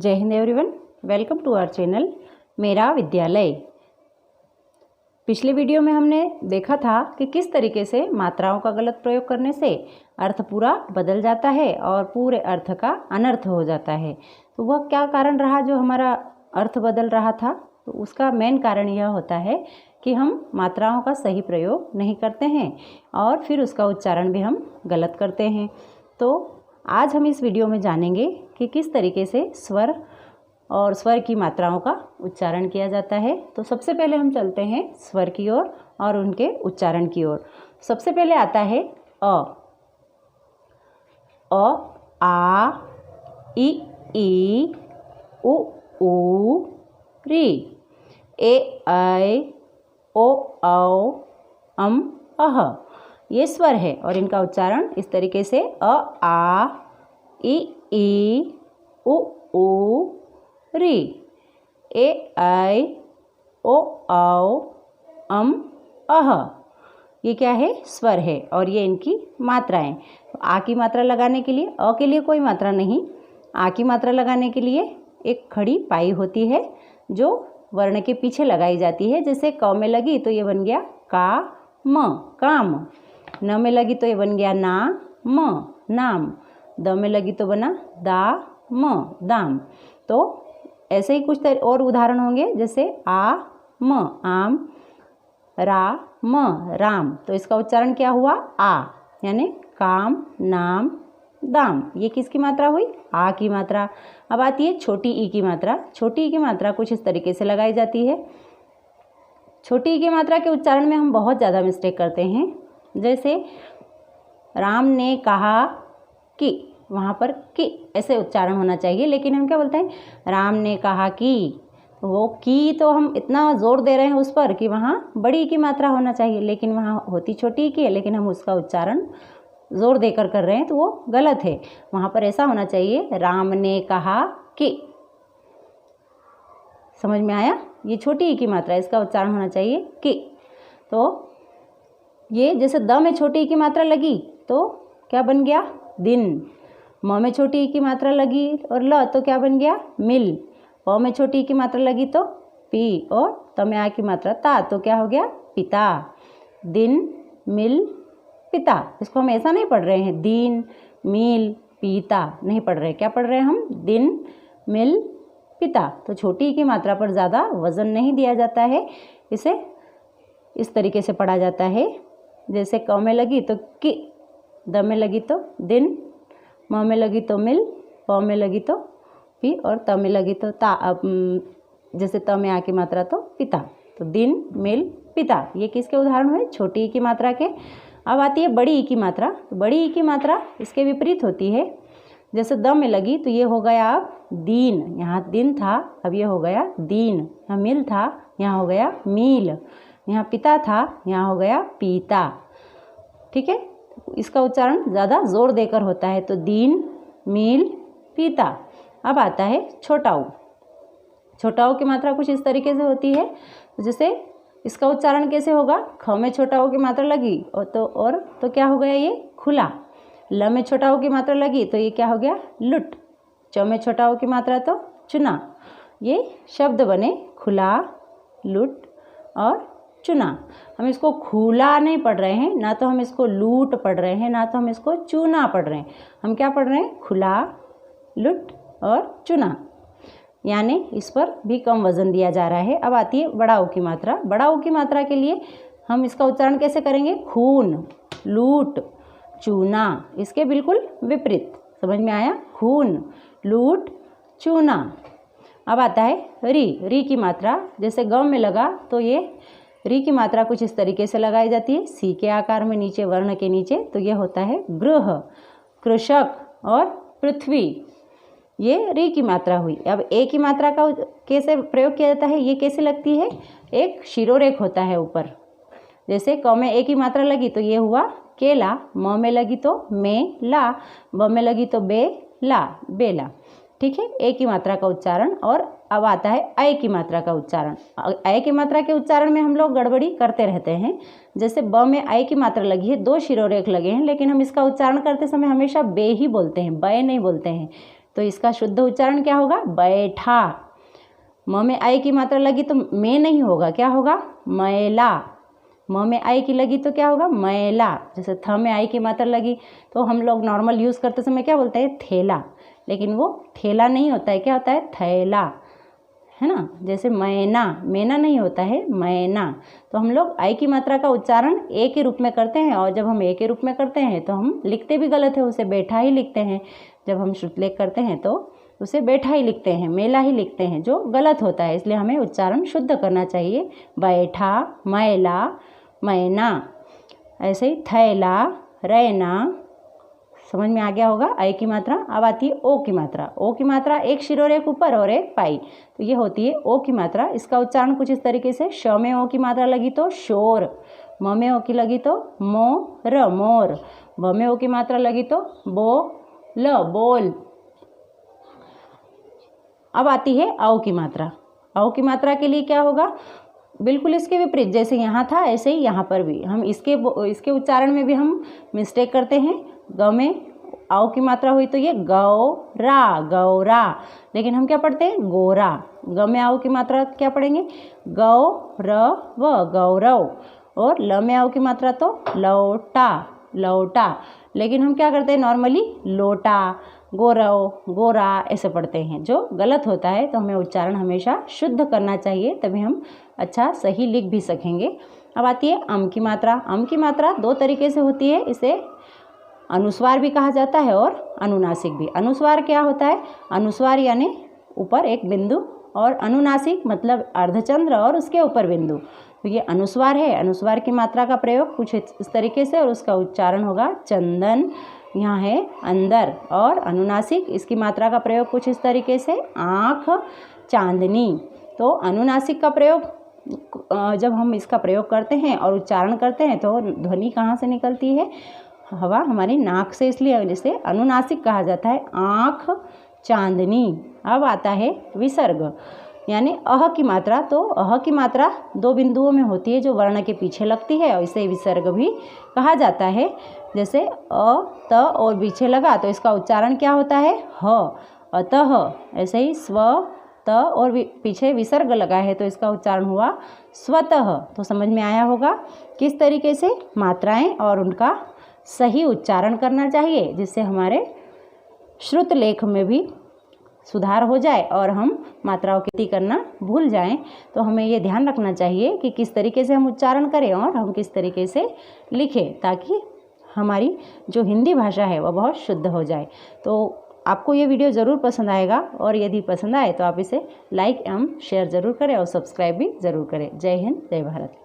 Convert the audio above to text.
जय हिंद everyone, welcome to our channel मेरा विद्यालय। पिछले वीडियो में हमने देखा था कि किस तरीके से मात्राओं का गलत प्रयोग करने से अर्थ पूरा बदल जाता है और पूरे अर्थ का अनर्थ हो जाता है। तो वह क्या कारण रहा जो हमारा अर्थ बदल रहा था? तो उसका मेन कारण यह होता है कि हम मात्राओं का सही प्रयोग नहीं करते हैं और फिर उसका उच्चारण भी हम गलत करते हैं। तो आज हम इस वीडियो में जानेंगे कि किस तरीके से स्वर और स्वर की मात्राओं का उच्चारण किया जाता है। तो सबसे पहले हम चलते हैं स्वर की ओर और उनके उच्चारण की ओर। सबसे पहले आता है अ, आ, ई, उ, री, ए, ऐ, ओ, औ, अह। ये स्वर है और इनका उच्चारण इस तरीके से आ, ई, उ, री, ए, ऐ, ओ, औ, अह। ये क्या है? स्वर है और ये इनकी मात्राएं। तो आ की मात्रा लगाने के लिए, अ के लिए कोई मात्रा नहीं, आ की मात्रा लगाने के लिए एक खड़ी पाई होती है जो वर्ण के पीछे लगाई जाती है। जैसे क में लगी तो ये बन गया का म, काम। न में लगी तो ये बन गया ना म, नाम। द में लगी तो बना दा म, दाम। तो ऐसे ही कुछ और उदाहरण होंगे, जैसे आ म, आम, रा म, राम। तो इसका उच्चारण क्या हुआ? आ, यानी काम, नाम, दाम। ये किसकी मात्रा हुई? आ की मात्रा। अब आती है छोटी ई की मात्रा। छोटी ई की मात्रा कुछ इस तरीके से लगाई जाती है। छोटी ई की मात्रा के उच्चारण में हम बहुत ज़्यादा मिस्टेक करते हैं। जैसे राम ने कहा कि, वहाँ पर कि ऐसे उच्चारण होना चाहिए, लेकिन हम क्या बोलते हैं? राम ने कहा कि। वो की तो हम इतना जोर दे रहे हैं उस पर कि वहाँ बड़ी की मात्रा होना चाहिए, लेकिन वहाँ होती छोटी की है, लेकिन हम उसका उच्चारण जोर देकर कर रहे हैं तो वो गलत है। वहाँ पर ऐसा होना चाहिए, राम ने कहा कि। समझ में आया? ये छोटी ई की मात्रा, इसका उच्चारण होना चाहिए कि। तो ये जैसे द में छोटी ई की मात्रा लगी तो क्या बन गया? दिन। म में छोटी ई की मात्रा लगी और ल तो क्या बन गया? मिल। प में छोटी ई की मात्रा लगी तो पी, और त में आ की मात्रा ता तो क्या हो गया? पिता। दिन, मिल, पिता। इसको हम ऐसा नहीं पढ़ रहे हैं दिन, मिल, पीता नहीं पढ़ रहे। क्या पढ़ रहे हैं हम? दिन, मिल, पिता। तो छोटी ई की मात्रा पर ज़्यादा वजन नहीं दिया जाता है, इसे इस तरीके से पढ़ा जाता है। जैसे क में लगी तो कि, द में लगी तो दिन, म में लगी तो मिल, प में लगी तो पी, और त में लगी तो ता। जैसे त में आ की मात्रा तो पिता। तो दिन, मिल, पिता। ये किसके उदाहरण हुए? छोटी ई की मात्रा के। अब आती है बड़ी ई की मात्रा। तो बड़ी ई की मात्रा इसके विपरीत होती है। जैसे द में लगी तो ये हो गया अब दीन। यहाँ दिन था, अब ये हो गया दीन। यहाँ मिल था, यहाँ हो गया मील। यहाँ पिता था, यहाँ हो गया पीता। ठीक है? इसका उच्चारण ज़्यादा जोर देकर होता है। तो दीन, मील, पीता। अब आता है छोटा ऊ। छोटा ऊ की मात्रा कुछ इस तरीके से होती है। जैसे इसका उच्चारण कैसे होगा? ख में छोटा ऊ की मात्रा लगी और तो क्या हो गया? ये खुला। ल में छोटा ऊ की मात्रा लगी तो ये क्या हो गया? लुट। च में छोटा ऊ की मात्रा तो चुना। ये शब्द बने खुला, लुट और चुना। हम इसको खुला नहीं पढ़ रहे हैं, ना तो हम इसको लूट पढ़ रहे हैं, ना तो हम इसको चूना पढ़ रहे हैं। हम क्या पढ़ रहे हैं? खुला, लुट और चुना। यानी इस पर भी कम वजन दिया जा रहा है। अब आती है बड़ा ऊ की मात्रा। बड़ा ऊ की मात्रा के लिए हम इसका उच्चारण कैसे करेंगे? खून, लूट, चूना। इसके बिल्कुल विपरीत। समझ में आया? खून, लूट, चूना। अब आता है री। री की मात्रा जैसे ग में लगा तो ये री की मात्रा कुछ इस तरीके से लगाई जाती है, सी के आकार में नीचे, वर्ण के नीचे। तो ये होता है गृह, कृषक और पृथ्वी। ये री की मात्रा हुई। अब ए की मात्रा का कैसे प्रयोग किया जाता है? ये कैसे लगती है? एक शिरोरेख होता है ऊपर। जैसे क में ए की मात्रा लगी तो ये हुआ केला। म में लगी तो मेला। ब में लगी तो बेला, बेला। ठीक है? ए की मात्रा का उच्चारण। और अब आता है ऐ की मात्रा का उच्चारण। ऐ की मात्रा के उच्चारण में हम लोग गड़बड़ी करते रहते हैं। जैसे ब में ऐ की मात्रा लगी है, 2 शिरोरेख लगे हैं, लेकिन हम इसका उच्चारण करते समय हमेशा बे ही बोलते हैं, बै नहीं बोलते हैं। तो इसका शुद्ध उच्चारण क्या होगा? बैठा। म में आई की मात्रा लगी तो में नहीं होगा, क्या होगा? मैला। म में आई की लगी तो क्या होगा? मैला। जैसे थ में आई की मात्रा लगी तो हम लोग नॉर्मल यूज़ करते समय क्या बोलते हैं? थैला, लेकिन वो थैला नहीं होता है, क्या होता है? थैला, है ना। जैसे मैना, मेना नहीं होता है, मैना। तो हम लोग आई की मात्रा का उच्चारण ए के रूप में करते हैं, और जब हम ए के रूप में करते हैं तो हम लिखते भी गलत है, उसे बैठा ही लिखते हैं। जब हम श्रुतलेख करते हैं तो उसे बैठा ही लिखते हैं, मेला ही लिखते हैं, जो गलत होता है। इसलिए हमें उच्चारण शुद्ध करना चाहिए। बैठा, मैला, मैना। ऐसे ही थैला, रैना। समझ में आ गया होगा आई की मात्रा। अब आती है ओ की मात्रा। ओ की मात्रा एक शिर और एक ऊपर और एक पाई, तो ये होती है ओ की मात्रा। इसका उच्चारण कुछ इस तरीके से, श में ओ की मात्रा लगी तो शोर, म में ओ की लगी तो मोर, मोर, ब में ओ की मात्रा लगी तो बोल, बोल। अब आती है औ की मात्रा। औ की मात्रा के लिए क्या होगा? बिल्कुल इसके विपरीत, जैसे यहाँ था ऐसे ही यहाँ पर भी हम इसके उच्चारण में भी हम मिस्टेक करते हैं। ग में आओ की मात्रा हुई तो ये गौरा, गौरा, लेकिन हम क्या पढ़ते हैं? गोरा। ग में आओ की मात्रा क्या पढ़ेंगे? गौरव, गौरव। और ल में आओ की मात्रा तो लौटा, लौटा, लेकिन हम क्या करते हैं? नॉर्मली लोटा, गौरव, गोरा ऐसे पढ़ते हैं, जो गलत होता है। तो हमें उच्चारण हमेशा शुद्ध करना चाहिए, तभी हम अच्छा सही लिख भी सकेंगे। अब आती है अम की मात्रा। अम की मात्रा दो तरीके से होती है, इसे अनुस्वार भी कहा जाता है और अनुनासिक भी। अनुस्वार क्या होता है? अनुस्वार यानी ऊपर एक बिंदु, और अनुनासिक मतलब अर्धचंद्र और उसके ऊपर बिंदु। तो ये अनुस्वार है। अनुस्वार की मात्रा का प्रयोग कुछ इस तरीके से, और उसका उच्चारण होगा चंदन, यहाँ है अंदर। और अनुनासिक, इसकी मात्रा का प्रयोग कुछ इस तरीके से, आँख, चांदनी। तो अनुनासिक का प्रयोग जब हम इसका प्रयोग करते हैं और उच्चारण करते हैं तो ध्वनि कहाँ से निकलती है? हवा हमारी नाक से, इसलिए इसे अनुनासिक कहा जाता है। आँख, चांदनी। अब आता है विसर्ग यानी अह की मात्रा। तो अह की मात्रा दो बिंदुओं में होती है, जो वर्ण के पीछे लगती है, और इसे विसर्ग भी कहा जाता है। जैसे अ, त और पीछे लगा तो इसका उच्चारण क्या होता है? ह, अतः। ऐसे ही स्व, त और पीछे विसर्ग लगा है तो इसका उच्चारण हुआ स्वतः। तो समझ में आया होगा किस तरीके से मात्राएं और उनका सही उच्चारण करना चाहिए, जिससे हमारे श्रुत लेख में भी सुधार हो जाए और हम मात्राओं की गिनती करना भूल जाएं। तो हमें ये ध्यान रखना चाहिए कि किस तरीके से हम उच्चारण करें और हम किस तरीके से लिखें, ताकि हमारी जो हिंदी भाषा है वह बहुत शुद्ध हो जाए। तो आपको ये वीडियो ज़रूर पसंद आएगा, और यदि पसंद आए तो आप इसे लाइक एवं शेयर ज़रूर करें और सब्सक्राइब भी ज़रूर करें। जय हिंद, जय भारत।